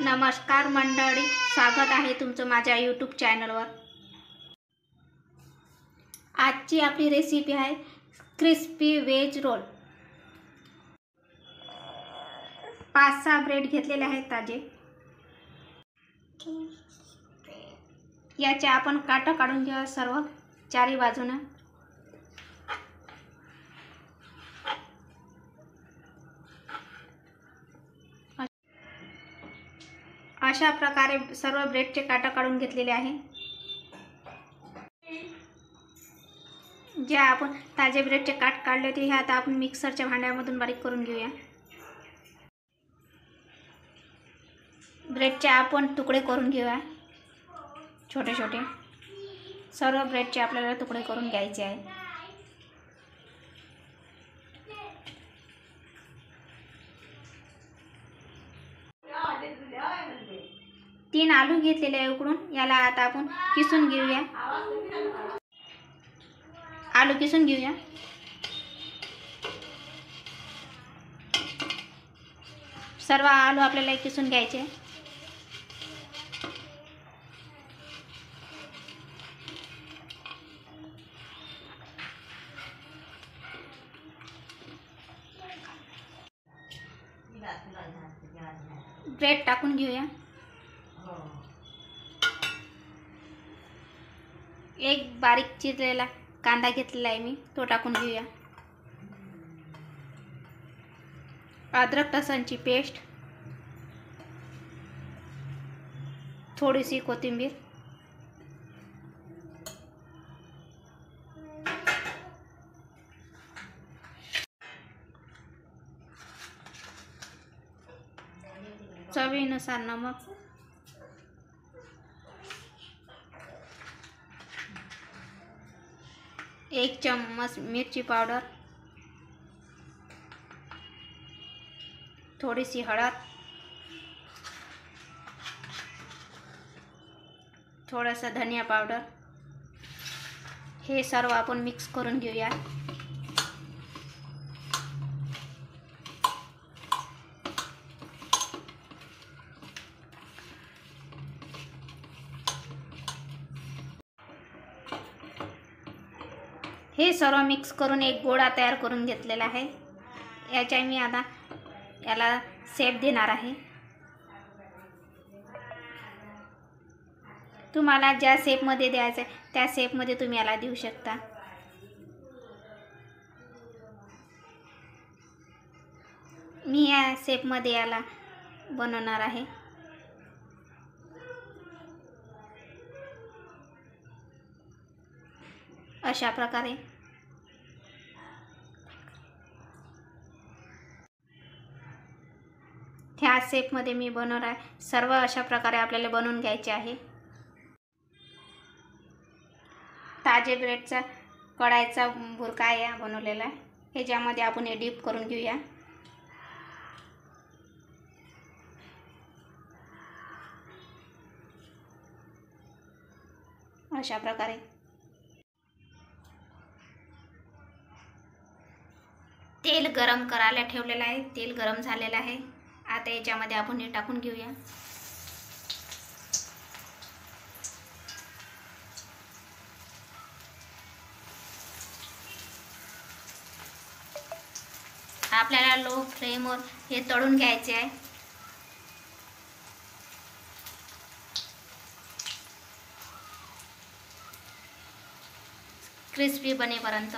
नमस्कार मंडळी, स्वागत आहे तुमचं माझ्या यूट्यूब चॅनलवर। आजची आपली रेसिपी आहे क्रिस्पी वेज रोल। 5-6 ब्रेड घेतलेले आहेत ताजे। याचे आपण काटा काढून घ्या सर्व चारी बाजूने। अशा प्रकारे सर्व ब्रेडचे काटा काढून घेतलेले आहे। जे आपण ताजे ब्रेडचे काट काढले ते हे आता आपण मिक्सरच्या भांड्यामधून बारीक करून घेऊया। ब्रेडचे आपण तुकडे करून घेऊया छोटे छोटे। सर्व ब्रेडचे आपल्याला तुकडे करून घ्यायचे आहे। 3 आलू घेतलेले आहे उकडून, याला आता आपण किसून घेऊया। आलू किसून घेऊया। सर्व आलू आपल्याला किसून घ्यायचे। ब्रेड टाकून घेऊया। एक बारीक चिरलेला कांदा घेतलेला आहे मी, तो टाकून घेऊया। अद्रक लसूणची पेस्ट, थोडीशी कोथिंबीर, चवीनुसार नमक, एक चम्मच मिरची पावडर, थोडीशी हळद, थोडासा धनिया पावडर। हे सर्व आपण मिक्स करून घेऊया। हे सर्व मिक्स करून एक गोळा तयार करून घेतलेला आहे। याच्या मी आता याला शेप देणार आहे। तुम्हाला ज्या शेप मध्ये द्यायचं आहे त्या शेप मध्ये तुम्ही याला देऊ शकता। मी या शेप मध्ये याला बनवणार आहे। अशा प्रकारे ह्या शेप मध्ये मी बनवणार आहे। सर्व अशा प्रकारे आपल्याला बनवून घ्यायचे आहे। ताजे ब्रेडचा कढाईचा बुरका या बनवलेला आहे। ह्याच्यामध्ये आपण हे डीप करून घेऊया। अशा प्रकारे तेल गरम करायला ठेवलेलं आहे। तेल गरम झालेलं आहे। आता याच्यामध्ये आपण हे टाकून घेऊया। आपल्याला लो फ्लेमवर हे तळून घ्यायचे आहे। क्रिस्पी बनेपर्यंत।